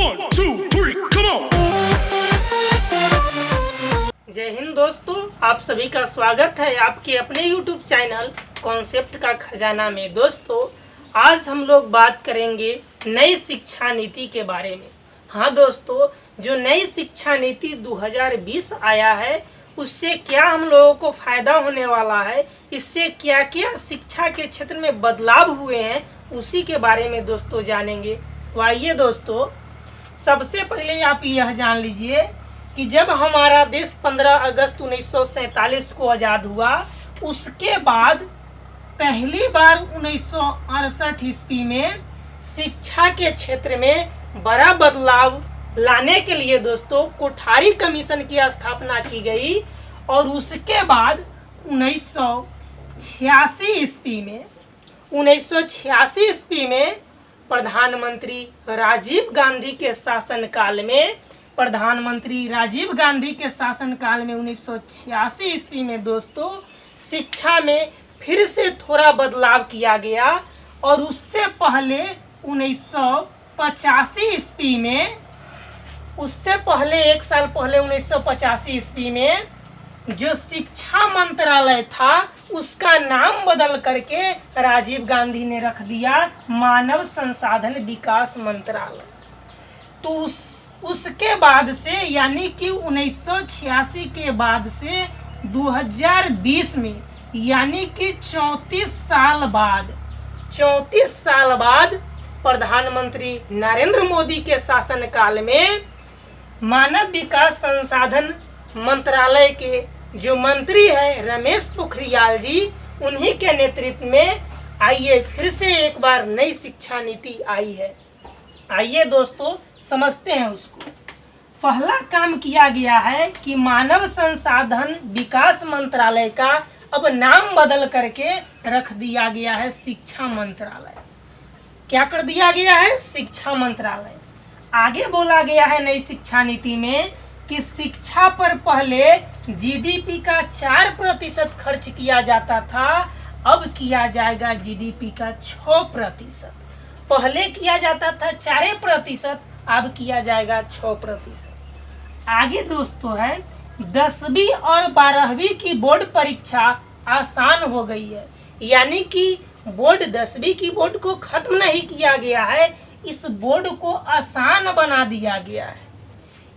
1, 2, 3, come on! जय हिंद दोस्तों, आप सभी का स्वागत है आपके अपने YouTube चैनल कॉन्सेप्ट का खजाना में। दोस्तों, आज हम लोग बात करेंगे नई शिक्षा नीति के बारे में। हाँ दोस्तों, जो नई शिक्षा नीति 2020 आया है उससे क्या हम लोगों को फायदा होने वाला है, इससे क्या क्या शिक्षा के क्षेत्र में बदलाव हुए हैं, उसी के बारे में दोस्तों जानेंगे। तो आइए दोस्तों, सबसे पहले आप यह जान लीजिए कि जब हमारा देश 15 अगस्त 1947 को आज़ाद हुआ, उसके बाद पहली बार 1968 ईस्वी में शिक्षा के क्षेत्र में बड़ा बदलाव लाने के लिए दोस्तों कोठारी कमीशन की स्थापना की गई। और उसके बाद 1986 ईस्वी में प्रधानमंत्री राजीव गांधी के शासनकाल में 1986 ईस्वी में दोस्तों शिक्षा में फिर से थोड़ा बदलाव किया गया। और उससे पहले 1985 ईस्वी में, उससे पहले एक साल पहले 1985 ईस्वी में जो शिक्षा मंत्रालय था उसका नाम बदल करके राजीव गांधी ने रख दिया मानव संसाधन विकास मंत्रालय। तो उसके बाद से यानी कि 1986 के बाद से 2020 में यानी कि 34 साल बाद प्रधानमंत्री नरेंद्र मोदी के शासनकाल में मानव विकास संसाधन मंत्रालय के जो मंत्री है रमेश पोखरियाल जी, उन्हीं के नेतृत्व में आइए फिर से एक बार नई शिक्षा नीति आई है। आइए दोस्तों समझते हैं उसको। पहला काम किया गया है कि मानव संसाधन विकास मंत्रालय का अब नाम बदल करके रख दिया गया है शिक्षा मंत्रालय। क्या कर दिया गया है? शिक्षा मंत्रालय। आगे बोला गया है नई शिक्षा नीति में कि शिक्षा पर पहले जीडीपी का 4% खर्च किया जाता था, अब किया जाएगा जीडीपी का 6%। पहले किया जाता था 4%, अब किया जाएगा 6%। आगे दोस्तों है 10वीं और 12वीं की बोर्ड परीक्षा आसान हो गई है। यानी कि बोर्ड 10वीं की बोर्ड को खत्म नहीं किया गया है, इस बोर्ड को आसान बना दिया गया है।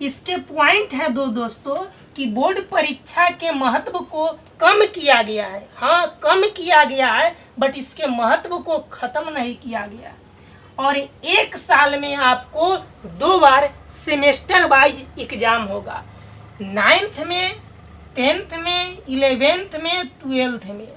इसके पॉइंट है दोस्तों कि बोर्ड परीक्षा के महत्व को कम किया गया है। हाँ, कम किया गया है, बट इसके महत्व को खत्म नहीं किया गया। और एक साल में आपको 2 बार सेमेस्टर वाइज एग्जाम होगा, 9th में, 10th में, 11th में, 12th में।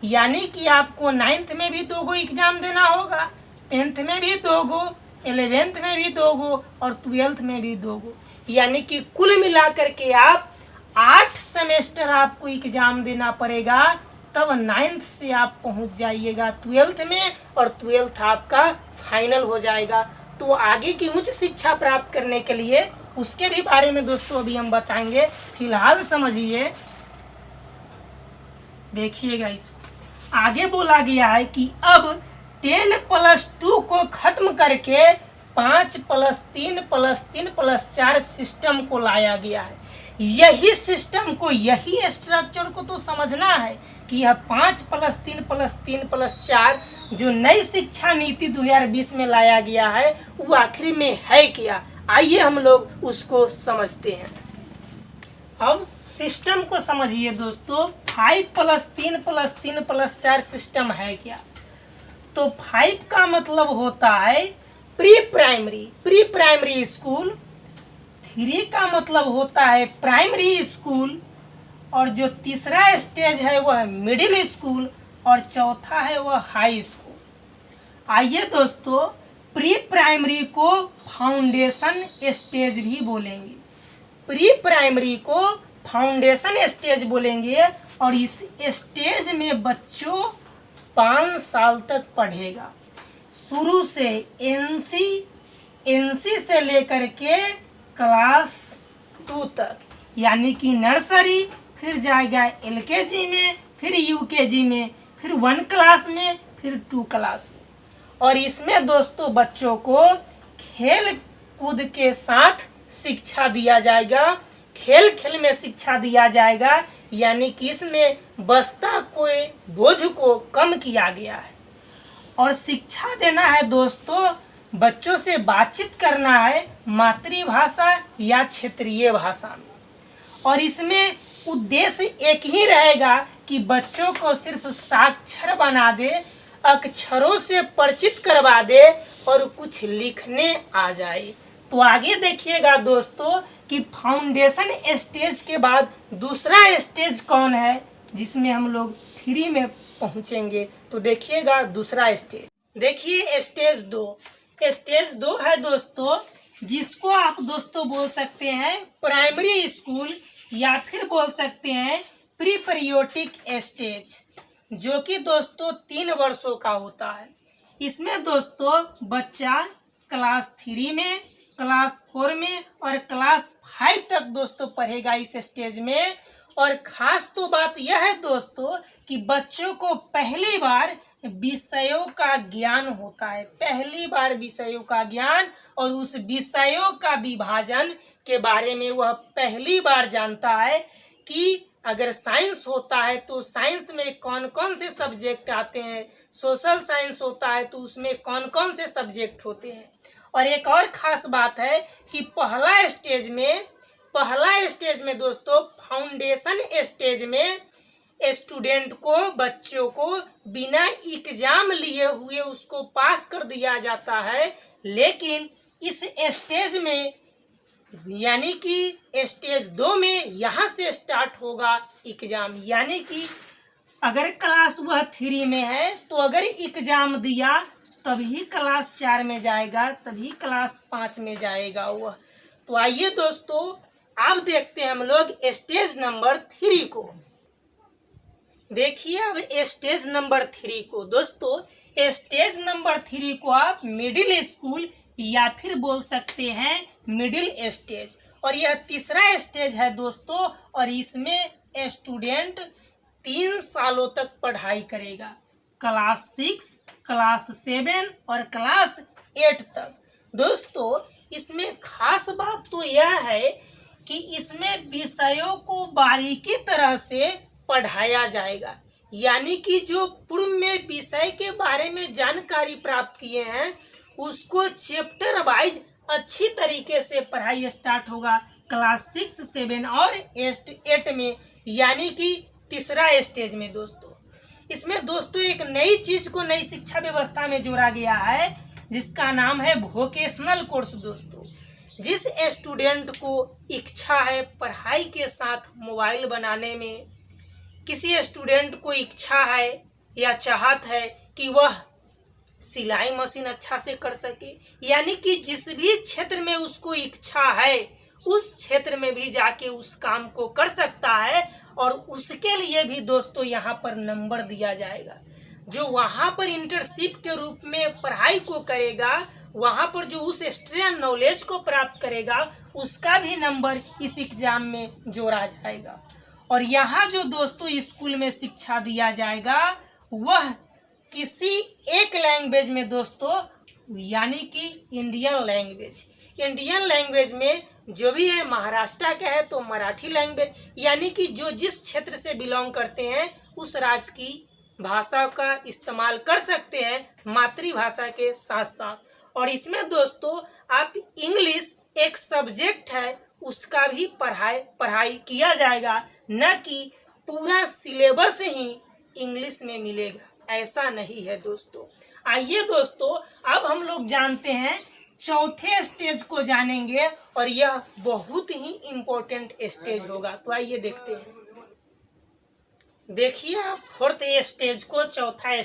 यानी कि आपको 9th में भी 2 गो एग्जाम देना होगा, 10th में भी 2 गो, 11th में भी 2 गो और 12th में भी 2 गो। यानी कि कुल मिलाकर के आप 8 सेमेस्टर आपको एग्जाम देना पड़ेगा, तब 9th से आप पहुंच जाइएगा 12th में और 12th आपका फाइनल हो जाएगा। तो आगे की उच्च शिक्षा प्राप्त करने के लिए उसके भी बारे में दोस्तों अभी हम बताएंगे। फिलहाल समझिए, देखिएगा इसको। आगे बोला गया है कि अब 10+2 को खत्म करके 5+3+3+4 सिस्टम को लाया गया है। यही सिस्टम को, यही स्ट्रक्चर को तो समझना है कि यह 5+3+3+4 जो नई शिक्षा नीति 2020 में लाया गया है वो आखिर में है क्या। आइए हम लोग उसको समझते हैं। अब सिस्टम को समझिए दोस्तों। 5+3+3+4 सिस्टम है क्या? तो 5 का मतलब होता है प्री प्राइमरी स्कूल, 3 का मतलब होता है प्राइमरी स्कूल, और जो तीसरा स्टेज है वह मिडिल स्कूल, और चौथा है वह हाई स्कूल। आइए दोस्तों, प्री प्राइमरी को फाउंडेशन स्टेज भी बोलेंगे, प्री प्राइमरी को फाउंडेशन स्टेज बोलेंगे। और इस स्टेज में बच्चों 5 साल तक पढ़ेगा, शुरू से एनसी से लेकर के क्लास 2 तक, यानी कि नर्सरी, फिर जाएगा LKG में, फिर UKG में, फिर 1 क्लास में, फिर 2 क्लास में। और इसमें दोस्तों बच्चों को खेल कूद के साथ शिक्षा दिया जाएगा, खेल खेल में शिक्षा दिया जाएगा, यानी कि इसमें बस्ता कोई बोझ को कम किया गया है। और शिक्षा देना है दोस्तों, बच्चों से बातचीत करना है मातृभाषा या क्षेत्रीय भाषा में। और इसमें उद्देश्य एक ही रहेगा कि बच्चों को सिर्फ साक्षर बना दे, अक्षरों से परिचित करवा दे और कुछ लिखने आ जाए। तो आगे देखिएगा दोस्तों कि फाउंडेशन स्टेज के बाद दूसरा स्टेज कौन है, जिसमें हम लोग 3 में पहुंचेंगे। तो देखिएगा दूसरा स्टेज, देखिए स्टेज 2। स्टेज 2 है दोस्तों, जिसको आप दोस्तों बोल सकते हैं प्राइमरी स्कूल या फिर बोल सकते हैं प्री पीरियोडिक स्टेज, जो कि दोस्तों 3 वर्षों का होता है। इसमें दोस्तों बच्चा क्लास 3 में, क्लास 4 में और क्लास 5 तक दोस्तों पढ़ेगा इस स्टेज में। और खास तो बात यह है दोस्तों कि बच्चों को पहली बार विषयों का ज्ञान होता है, पहली बार विषयों का ज्ञान, और उस विषयों का विभाजन के बारे में वह पहली बार जानता है कि अगर साइंस होता है तो साइंस में कौन कौन से सब्जेक्ट आते हैं, सोशल साइंस होता है तो उसमें कौन कौन से सब्जेक्ट होते हैं। और एक और खास बात है कि पहला स्टेज में दोस्तों फाउंडेशन स्टेज में स्टूडेंट को, बच्चों को बिना एग्जाम लिए हुए उसको पास कर दिया जाता है। लेकिन इस स्टेज में यानी कि स्टेज 2 में यहाँ से स्टार्ट होगा एग्जाम, यानी कि अगर क्लास वह 3 में है तो अगर एग्जाम दिया तभी क्लास 4 में जाएगा, तभी क्लास 5 में जाएगा वह। तो आइए दोस्तों अब देखते हैं हम लोग स्टेज नंबर 3 को। देखिए अब स्टेज नंबर 3 को दोस्तों, स्टेज नंबर 3 को आप मिडिल स्कूल या फिर बोल सकते हैं मिडिल स्टेज। और यह तीसरा स्टेज है दोस्तों, और इसमें स्टूडेंट 3 सालों तक पढ़ाई करेगा, क्लास 6, क्लास 7 और क्लास 8 तक। दोस्तों इसमें खास बात तो यह है कि इसमें विषयों को बारीकी तरह से पढ़ाया जाएगा, यानी कि जो पूर्व में विषय के बारे में जानकारी प्राप्त किए हैं उसको चैप्टर वाइज अच्छी तरीके से पढ़ाई स्टार्ट होगा क्लास 6, 7 और 8 में, यानी कि तीसरा स्टेज में। दोस्तों इसमें दोस्तों एक नई चीज को नई शिक्षा व्यवस्था में जोड़ा गया है, जिसका नाम है वोकेशनल कोर्स। दोस्तों जिस स्टूडेंट को इच्छा है पढ़ाई के साथ मोबाइल बनाने में, किसी स्टूडेंट को इच्छा है या चाहत है कि वह सिलाई मशीन अच्छा से कर सके, यानी कि जिस भी क्षेत्र में उसको इच्छा है उस क्षेत्र में भी जाके उस काम को कर सकता है। और उसके लिए भी दोस्तों यहाँ पर नंबर दिया जाएगा। जो वहाँ पर इंटर्नशिप के रूप में पढ़ाई को करेगा, वहाँ पर जो उस एक्स्ट्रा नॉलेज को प्राप्त करेगा उसका भी नंबर इस एग्जाम में जोड़ा जाएगा। और यहाँ जो दोस्तों स्कूल में शिक्षा दिया जाएगा वह किसी एक लैंग्वेज में दोस्तों, यानी कि इंडियन लैंग्वेज में जो भी है, महाराष्ट्र का है तो मराठी लैंग्वेज, यानी कि जो जिस क्षेत्र से बिलोंग करते हैं उस राज्य की भाषा का इस्तेमाल कर सकते हैं मातृभाषा के साथ साथ। और इसमें दोस्तों आप इंग्लिश एक सब्जेक्ट है उसका भी पढ़ाई किया जाएगा, न कि पूरा सिलेबस ही इंग्लिश में मिलेगा, ऐसा नहीं है दोस्तों। आइए दोस्तों अब हम लोग जानते हैं चौथे स्टेज को जानेंगे, और यह बहुत ही इम्पोर्टेंट स्टेज होगा। तो आइए देखते हैं। देखिए आप फोर्थ स्टेज को, चौथा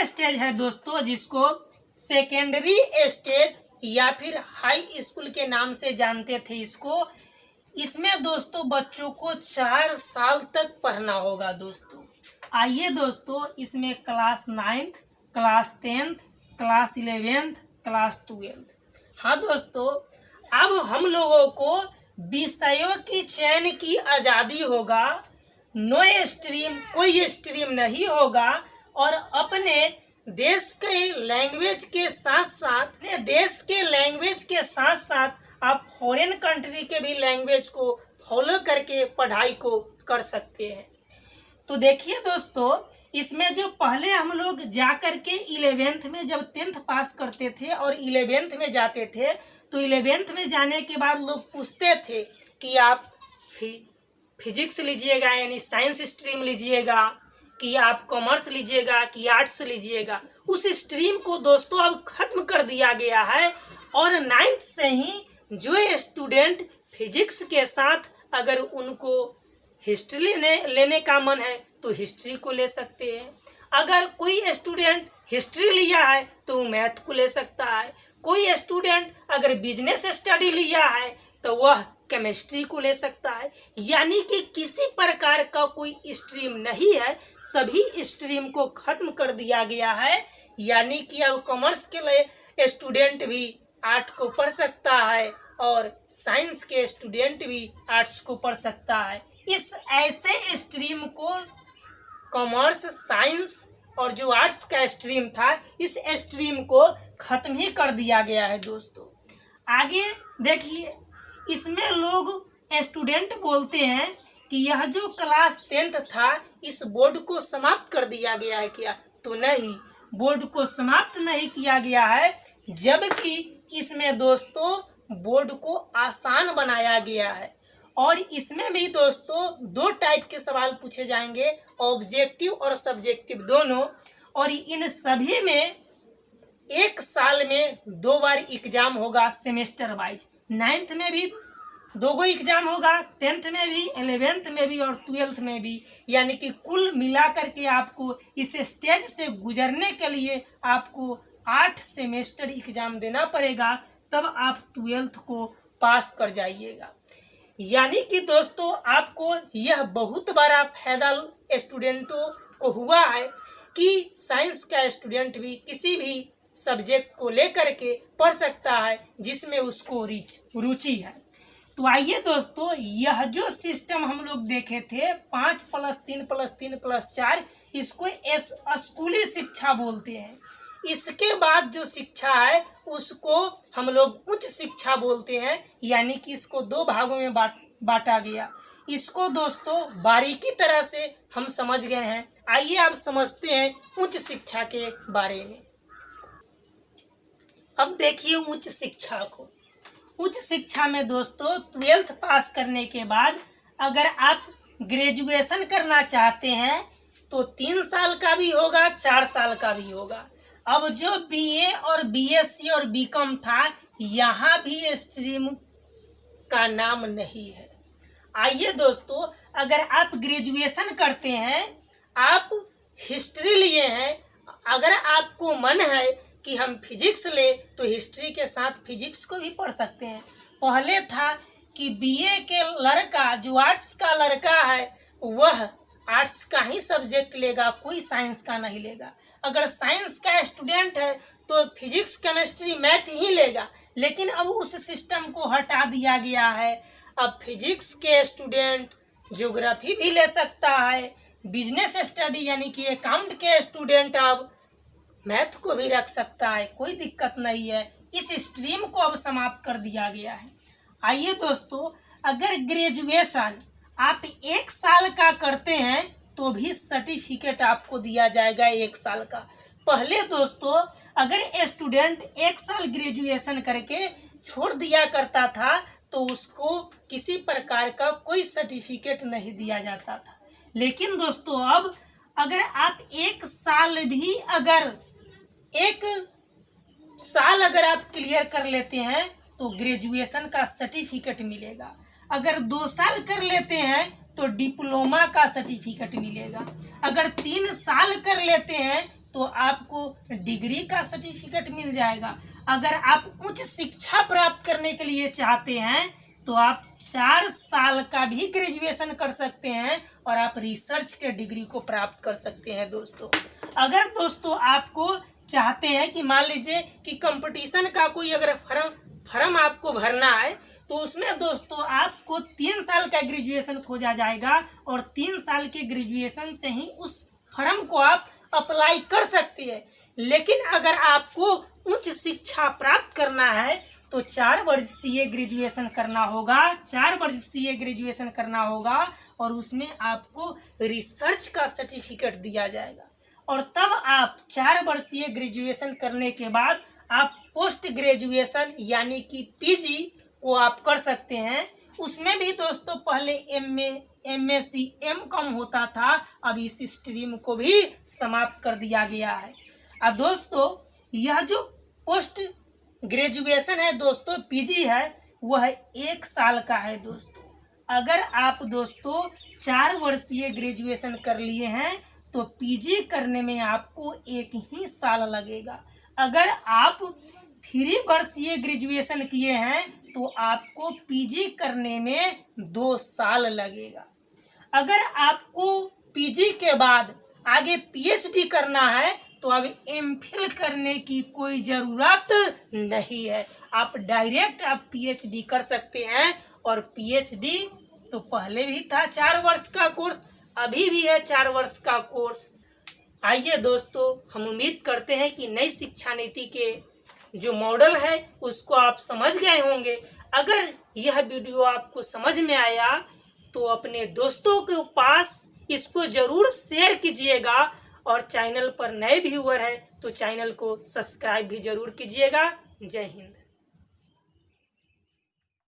स्टेज है दोस्तों जिसको सेकेंडरी स्टेज या फिर हाई स्कूल के नाम से जानते थे इसको। इसमें दोस्तों बच्चों को 4 साल तक पढ़ना होगा दोस्तों। आइए दोस्तों इसमें class 9th, class 10th, class 11th, class 12th। हाँ दोस्तों अब हम लोगों को विषयों की चयन की आज़ादी होगा, नो स्ट्रीम, कोई स्ट्रीम नहीं होगा, और अपने देश के लैंग्वेज के साथ साथ आप फॉरेन कंट्री के भी लैंग्वेज को फॉलो करके पढ़ाई को कर सकते हैं। तो देखिए दोस्तों, इसमें जो पहले हम लोग जा कर के 11th में जब 10th पास करते थे और 11th में जाते थे, तो 11th में जाने के बाद लोग पूछते थे कि आप फिजिक्स लीजिएगा यानी साइंस स्ट्रीम लीजिएगा, कि आप कॉमर्स लीजिएगा कि आर्ट्स लीजिएगा। उस स्ट्रीम को दोस्तों अब खत्म कर दिया गया है और 9th से ही जो स्टूडेंट फिजिक्स के साथ अगर उनको हिस्ट्री लेने का मन है तो हिस्ट्री को ले सकते हैं। अगर कोई स्टूडेंट हिस्ट्री लिया है तो मैथ को ले सकता है। कोई स्टूडेंट अगर बिजनेस स्टडी लिया है तो वह केमिस्ट्री को ले सकता है। यानी कि किसी प्रकार का कोई स्ट्रीम नहीं है, सभी स्ट्रीम को खत्म कर दिया गया है। यानी कि अब कॉमर्स के लिए स्टूडेंट भी आर्ट को पढ़ सकता है और साइंस के स्टूडेंट भी आर्ट्स को पढ़ सकता है। इस ऐसे स्ट्रीम को कॉमर्स, साइंस और जो आर्ट्स का स्ट्रीम था, इस स्ट्रीम को खत्म ही कर दिया गया है दोस्तों। आगे देखिए, इसमें लोग स्टूडेंट बोलते हैं कि यह जो क्लास 10th था इस बोर्ड को समाप्त कर दिया गया है क्या? तो नहीं, बोर्ड को समाप्त नहीं किया गया है, जबकि इसमें दोस्तों बोर्ड को आसान बनाया गया है। और इसमें भी दोस्तों 2 टाइप के सवाल पूछे जाएंगे, ऑब्जेक्टिव और सब्जेक्टिव दोनों। और इन सभी में 1 साल में 2 बार एग्जाम होगा सेमेस्टर वाइज। 9th में भी 2 एग्जाम होगा, 10th में भी, 11th में भी और 12th में भी। यानी कि कुल मिला करके आपको इस स्टेज से गुजरने के लिए आपको 8 सेमेस्टर एग्जाम देना पड़ेगा, तब आप 12th को पास कर जाइएगा। यानी कि दोस्तों आपको यह बहुत बड़ा फायदा स्टूडेंटों को हुआ है कि साइंस का स्टूडेंट भी किसी भी सब्जेक्ट को लेकर के पढ़ सकता है जिसमें उसको रुचि है। तो आइए दोस्तों, यह जो सिस्टम हम लोग देखे थे 5+3+3+4, इसको स्कूली शिक्षा बोलते हैं। इसके बाद जो शिक्षा है उसको हम लोग उच्च शिक्षा बोलते हैं। यानी कि इसको 2 भागों में बांटा गया। इसको दोस्तों बारीकी तरह से हम समझ गए हैं। आइए आप समझते हैं उच्च शिक्षा के बारे में। अब देखिए उच्च शिक्षा को। उच्च शिक्षा में दोस्तों 12th पास करने के बाद अगर आप ग्रेजुएशन करना चाहते हैं तो 3 साल का भी होगा, 4 साल का भी होगा। अब जो बीए और बीएससी और बीकॉम था, यहाँ भी स्ट्रीम का नाम नहीं है। आइए दोस्तों, अगर आप ग्रेजुएशन करते हैं, आप हिस्ट्री लिए हैं, अगर आपको मन है कि हम फिजिक्स ले तो हिस्ट्री के साथ फिजिक्स को भी पढ़ सकते हैं। पहले था कि बीए के लड़का, जो आर्ट्स का लड़का है, वह आर्ट्स का ही सब्जेक्ट लेगा, कोई साइंस का नहीं लेगा। अगर साइंस का स्टूडेंट है तो फिजिक्स, केमिस्ट्री, मैथ ही लेगा। लेकिन अब उस सिस्टम को हटा दिया गया है। अब फिजिक्स के स्टूडेंट ज्योग्राफी भी ले सकता है, बिजनेस स्टडी यानी कि अकाउंट के स्टूडेंट अब मैथ को भी रख सकता है, कोई दिक्कत नहीं है। इस स्ट्रीम को अब समाप्त कर दिया गया है। आइए दोस्तों, अगर ग्रेजुएशन आप 1 साल का करते हैं तो भी सर्टिफिकेट आपको दिया जाएगा 1 साल का। पहले दोस्तों अगर स्टूडेंट 1 साल ग्रेजुएशन करके छोड़ दिया करता था तो उसको किसी प्रकार का कोई सर्टिफिकेट नहीं दिया जाता था। लेकिन दोस्तों अब अगर आप 1 साल भी अगर 1 साल अगर आप क्लियर कर लेते हैं तो ग्रेजुएशन का सर्टिफिकेट मिलेगा। अगर 2 साल कर लेते हैं तो डिप्लोमा का सर्टिफिकेट मिलेगा। अगर 3 साल कर लेते हैं तो आपको डिग्री का सर्टिफिकेट मिल जाएगा। अगर आप उच्च शिक्षा प्राप्त करने के लिए चाहते हैं तो आप 4 साल का भी ग्रेजुएशन कर सकते हैं और आप रिसर्च के डिग्री को प्राप्त कर सकते हैं दोस्तों। अगर दोस्तों आपको चाहते हैं कि मान लीजिए कि कंपटीशन का कोई अगर फर्म आपको भरना है तो उसमें दोस्तों आपको 3 साल का ग्रेजुएशन खोजा जाएगा और 3 साल के ग्रेजुएशन से ही उस फर्म को आप अप्लाई कर सकते हैं। लेकिन अगर आपको उच्च शिक्षा प्राप्त करना है तो 4 वर्ष सीए ग्रेजुएशन करना होगा, 4 वर्ष सीए ग्रेजुएशन करना होगा और उसमें आपको रिसर्च का सर्टिफिकेट दिया जाएगा। और तब आप 4 वर्षीय ग्रेजुएशन करने के बाद आप पोस्ट ग्रेजुएशन यानी कि पीजी को आप कर सकते हैं। उसमें भी दोस्तों पहले एमएससी एमकॉम होता था, अब इस स्ट्रीम को भी समाप्त कर दिया गया है। अब दोस्तों यह जो पोस्ट ग्रेजुएशन है दोस्तों पीजी है वह 1 साल का है दोस्तों। अगर आप दोस्तों 4 वर्षीय ग्रेजुएशन कर लिए हैं तो पीजी करने में आपको 1 ही साल लगेगा। अगर आप 3 वर्षीय ग्रेजुएशन किए हैं तो आपको पीजी करने में 2 साल लगेगा। अगर आपको पीजी के बाद आगे पीएचडी करना है तो अब एमफिल करने की कोई ज़रूरत नहीं है, आप डायरेक्ट आप पीएचडी कर सकते हैं। और पीएचडी तो पहले भी था 4 वर्ष का कोर्स, अभी भी है 4 वर्ष का कोर्स। आइए दोस्तों, हम उम्मीद करते हैं कि नई शिक्षा नीति के जो मॉडल है उसको आप समझ गए होंगे। अगर यह वीडियो आपको समझ में आया तो अपने दोस्तों के पास इसको ज़रूर शेयर कीजिएगा और चैनल पर नए व्यूअर हैं तो चैनल को सब्सक्राइब भी ज़रूर कीजिएगा। जय हिंद।